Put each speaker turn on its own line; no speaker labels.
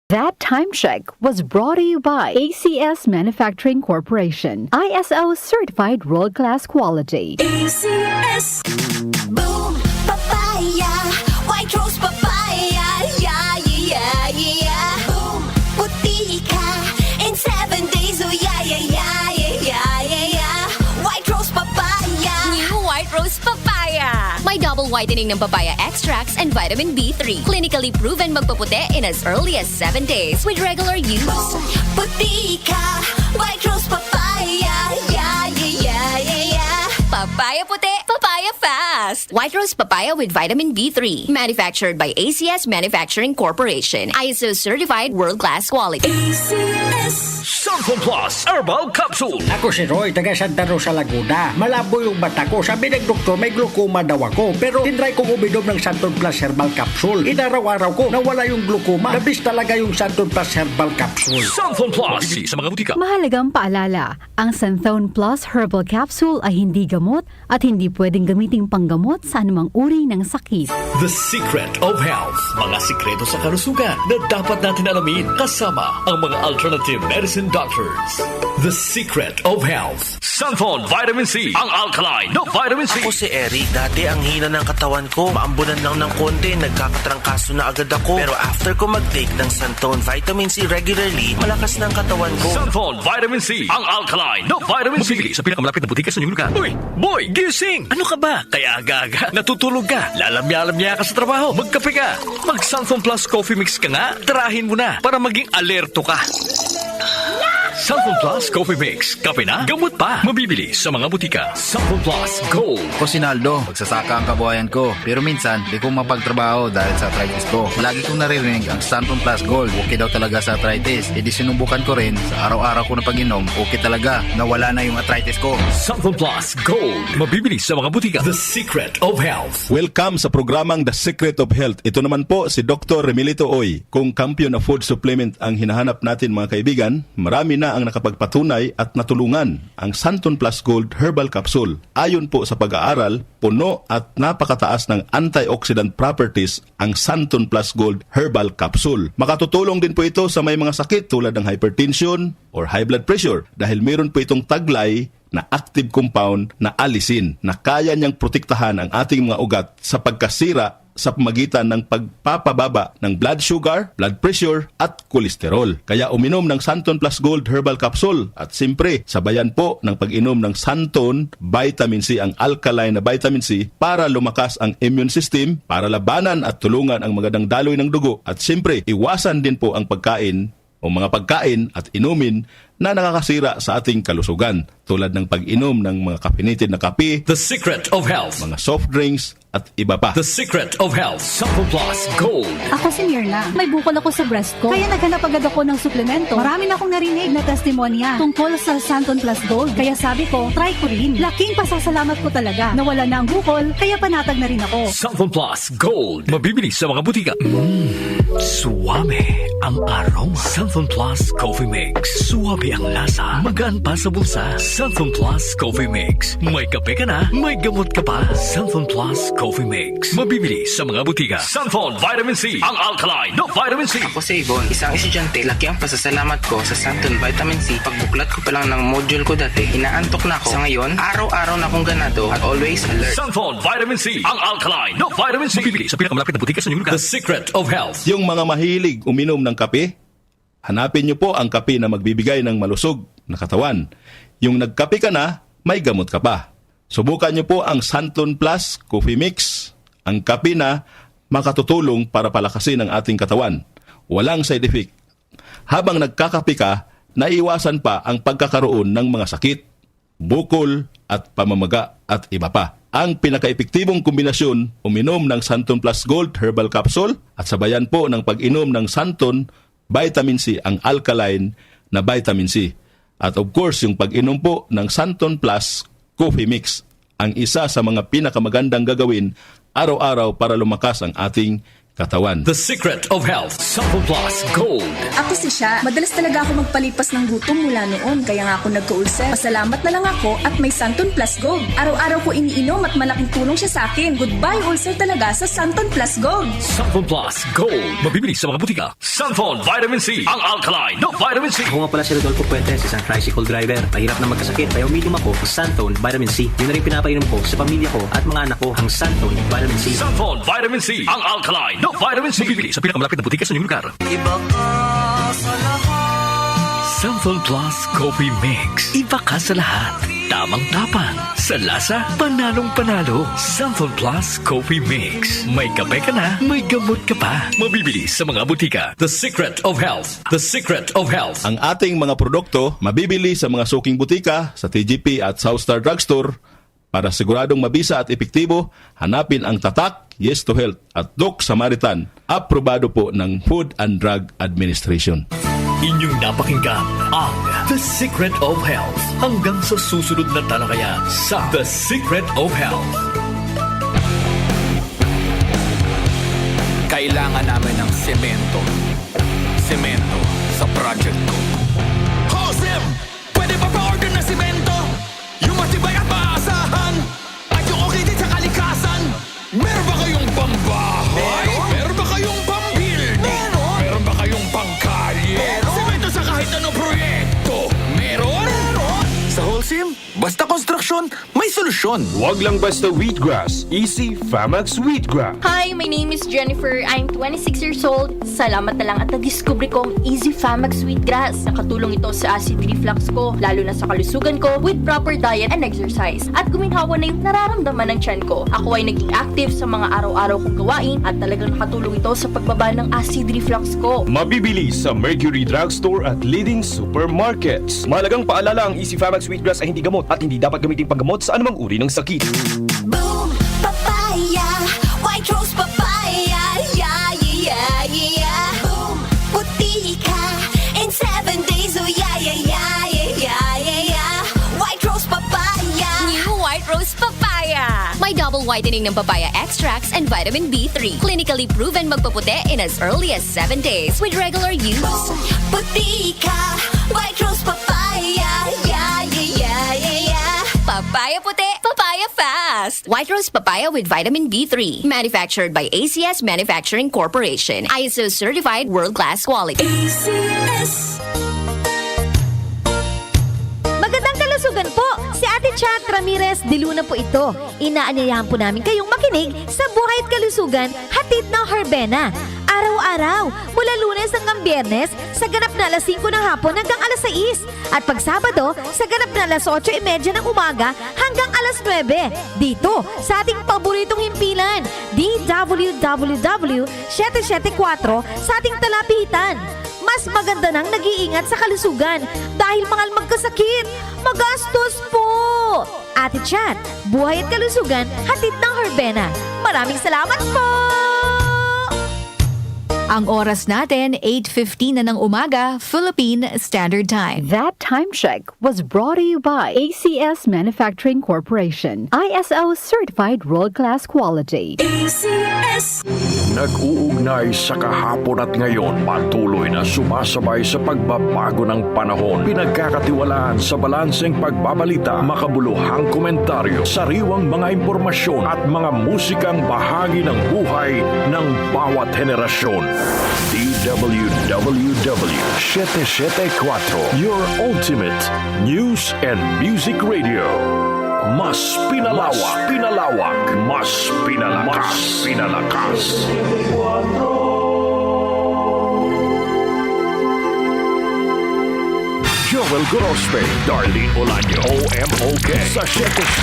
That time check was brought to you by ACS Manufacturing Corporation, ISO certified world-class quality.
ACS Boom Papaya White Rose Papaya Yeah, yeah, yeah Boom Puti ka in 7 days Oh yeah, yeah, yeah, yeah, yeah, yeah White Rose Papaya
New White Rose Papaya. May double whitening ng papaya extracts and vitamin B3. Clinically proven magpaputi in as early as 7 days with regular use.
Boom Puti ka White Rose Papaya Yeah, yeah, yeah, yeah, yeah
Papaya puti, papaya fast. White Rose Papaya with vitamin B3. Manufactured by ACS Manufacturing Corporation. ISO certified world-class quality.
ACS
Santon Plus Herbal Capsule.
Ako si Roy, taga Santa Rosa, Laguna. Malabo yung mata ko. Sabi ng doktor, may glaucoma daw ako. Pero tinry kong uminom ng Santon Plus Herbal Capsule. Inaraw-araw ko, nawala yung glaucoma. Nabis talaga yung Santon Plus Herbal Capsule.
Santon Plus sa mga butika.
Mahalagang paalala, ang Santhone Plus Herbal Capsule ay hindi gamot at hindi pwedeng gamiting panggamot sa anumang uri ng sakit.
The Secret of Health. Mga sikreto sa kalusugan na dapat natin alamin kasama ang mga alternative medicine doctors. The Secret of Health. Santon Vitamin C. Ang alkaline na vitamin C.
Ako si Eric. Dati ang hina ng katawan ko. Maambunan lang ng konti. Nagkakatrangkaso na agad ako. Pero after ko mag-take ng Santon Vitamin C regularly, malakas na ang katawan ko.
Santon Vitamin C. Ang alkaline na vitamin C. Mabibili sa pinakamalapit na butika sa inyong lugar. Uy! Boy! Gising! Ano ka ba? Kaya aga-aga. Natutulog ka. Lalamya-lamya ka sa trabaho. Magkape ka. Mag Santon Plus Coffee Mix ka nga. Tarahin mo na para maging alerto ka. Santon Plus Coffee Mix. Kape na, gamot pa. Mabibili sa mga butika. Santon Plus Gold.
Ako si Naldo, magsasaka ang kabuhayan ko. Pero minsan, di ko mapagtrabaho dahil sa arthritis ko. Lagi kong naririnig ang Santon Plus Gold. Okay daw talaga sa arthritis. E di sinubukan ko rin. Sa araw-araw ko na pag-inom, okay talaga. Nawala na yung arthritis ko.
Santon Plus Gold. Mabibili sa mga butika. The Secret of Health.
Welcome sa programang The Secret of Health. Ito naman po si Dr. Remilito Oy. Kung kampiyon na food supplement ang hinahanap natin mga kaibigan, marami na ang nakapagpatunay at natulungan ang Santon Plus Gold Herbal Capsule. Ayon po sa pag-aaral, puno at napakataas ng antioxidant properties ang Santon Plus Gold Herbal Capsule. Makatutulong din po ito sa may mga sakit tulad ng hypertension or high blood pressure dahil meron po itong taglay na active compound na alisin na kaya niyang protektahan ang ating mga ugat sa pagkasira sa pamagitan ng pagpapababa ng blood sugar, blood pressure at kolesterol. Kaya uminom ng Santon Plus Gold Herbal Capsule at siyempre sabayan po ng pag-inom ng Santon Vitamin C, ang alkaline na vitamin C para lumakas ang immune system, para labanan at tulungan ang magandang daloy ng dugo at siyempre iwasan din po ang pagkain o mga pagkain at inumin na nakakasira sa ating kalusugan tulad ng pag-inom ng mga caffeinated na kape,
The Secret of Health.
mga soft drinks at iba pa.
The Secret of Health. Santon Plus Gold.
Ako si Mirna. May bukol ako sa breast ko. Kaya naghanap agad ako ng suplemento. Marami na akong narinig na testimonya tungkol sa Santon Plus Gold. Kaya sabi ko, try ko rin. Laking pasasalamat ko talaga. Nawala na ang bukol, kaya panatag na rin ako.
Santon Plus Gold. Mabibili sa mga butika. Suwame ang aroma. Santon Plus Coffee Mix. Suwabe ang lasa. Magaan pa sa bulsa. Santon Plus Coffee Mix. May kape ka na, may gamot ka pa. Santon Plus Coffee Mix. Mabibili sa mga butika. Santon Vitamin C. Ang alkaline na vitamin C.
Ako si Ibon, isang estudyante. Laki ang pasasalamat ko sa Santon Vitamin C. Pagbuklat ko pa lang ng module ko dati, inaantok na ako. Sa ngayon, araw-araw na akong ganado at always alert.
Santon Vitamin C. Ang alkaline na vitamin C. Mabibili sa pinakamalapit na butika sa inyong lugar. The Secret of Health.
Yung mga mahilig uminom ng kape, hanapin niyo po ang kape na magbibigay ng malusog na katawan. Yung nagkape ka na, may gamot ka pa. Subukan niyo po ang Santon Plus Coffee Mix, ang kape na makatutulong para palakasin ang ating katawan. Walang side effect. Habang nagkakape ka, naiwasan pa ang pagkakaroon ng mga sakit, bukol at pamamaga at iba pa. Ang pinaka-epektibong kombinasyon, uminom ng Santon Plus Gold Herbal Capsule at sabayan po ng pag-inom ng Santon Vitamin C, ang alkaline na vitamin C. At of course, yung pag-inom po ng Santon Plus Coffee Mix, ang isa sa mga pinakamagandang gagawin araw-araw para lumakas ang ating katawan.
The Secret of Health. Santon Plus Gold.
Ako si Sha. Madalas talaga ako magpalipas ng gutom mula noon, kaya nga ako nagka-ulcer. Pasalamat na lang ako at may Santon Plus Gold. Araw-araw ko iniinom at malaking tulong siya sa akin. Goodbye ulcer talaga sa Santon Plus Gold.
Santon Plus Gold. Mabibili sa mga butika. Santon Vitamin C. Ang alkaline na vitamin C.
Ako nga pala si Rodolfo Puentes, isang tricycle driver. Mahirap na magkasakit, kaya uminom ako ng Santon Vitamin C. Yun na rin pinapainom ko sa pamilya ko at mga anak ko ang Santon Vitamin C.
Santon Vitamin C. Ang alkaline na vitamin C. Mabibili sa pinakamalapit na butika sa inyong lugar.
Iba ka sa lahat.
Santon Plus Coffee Mix. Iba ka sa lahat. Tamang-tapang. Sa lasa, panalong-panalo. Santon Plus Coffee Mix. May kape ka na, may gamot ka pa. Mabibili sa mga butika. The Secret of Health. The Secret of Health.
Ang ating mga produkto mabibili sa mga suking butika, sa TGP at Southstar Drugstore. Para siguradong mabisa at epektibo, hanapin ang tatak Yes to Health at Doc Samaritan. Aprobado po ng Food and Drug Administration.
Inyong napakinggan ang The Secret of Health. Hanggang sa susunod na talakayan sa The Secret of Health.
Kailangan namin ng semento. Semento sa project ko. Josem! Pwede ba pa-order na semento? Yung matibay at maasahan. At yung okay din sa kalikasan. Meron ba kayong pambahay? Meron ba kayong pambuilding? Meron ba kayong pangkalye? Semento sa kahit anong proyekto. Meron? Sa Holcim, basta konstruksyon, may solusyon.
Wag lang basta wheatgrass. Easy Famax Wheatgrass.
Hi, my name is Jennifer. I'm 26 years old. Salamat na lang at na-discover ko ang Easy Famax Wheatgrass. Nakatulong ito sa acid reflux ko, lalo na sa kalusugan ko with proper diet and exercise. At guminhawa na yung nararamdaman ng tiyan ko. Ako ay naging active sa mga araw-araw kong gawain at talagang nakatulong ito sa pagbaba ng acid reflux ko.
Mabibili sa Mercury Drugstore at leading supermarkets. Mahalagang paalala, ang Easy Famax Wheatgrass ay hindi gamot at hindi dapat gamitin panggamot sa anumang uri ng sakit.
Boom, papaya, white rose papaya, yeah, yeah, yeah. Boom, puti ka in 7 days, oh yeah, yeah, yeah, yeah, yeah, yeah. White rose papaya.
New White Rose Papaya. May double whitening ng papaya extracts and vitamin B3. Clinically proven magpaputi in as early as 7 days with regular use.
Boom, puti ka, white rose papaya, yeah, yeah, yeah, yeah, yeah.
Papaya puti, papaya fast. White Rose Papaya with vitamin B3. Manufactured by ACS Manufacturing Corporation. ISO certified world-class quality.
ACS.
Magandang kalusugan po! Si Ate Chat Ramirez de Luna po ito. Inaanyayahan po namin kayong makinig sa Buhay at Kalusugan, hatid ng Herbena. Araw-araw, mula Lunes hanggang Biyernes, sa ganap na alas 5 ng hapon hanggang alas 6. At pag Sabado, sa ganap na alas 8:30 ng umaga hanggang alas 9. Dito, sa ating paboritong himpilan, DWWW 774 sa ating talapitan. Mas maganda nang nag-iingat sa kalusugan dahil mahal magkasakit. Magastos po! Ate Chat, Buhay at Kalusugan, hatid ng Herbena. Maraming salamat po!
Ang oras natin, 8:15 na ng umaga, Philippine Standard Time. That time check was brought to you by ACS Manufacturing Corporation. ISO Certified World-Class Quality.
ACS.
Nag-uugnay sa kahapon at ngayon, patuloy na sumasabay sa pagbabago ng panahon. Pinagkakatiwalaan sa balanseng pagbabalita, makabuluhang komentaryo, sariwang mga impormasyon at mga musikang bahagi ng buhay ng bawat henerasyon. DWWW 774, your ultimate news and music radio. Mas pinalawak, mas pinalakas. Joel Grospe, Darlene Olaño, OMOK sa 774.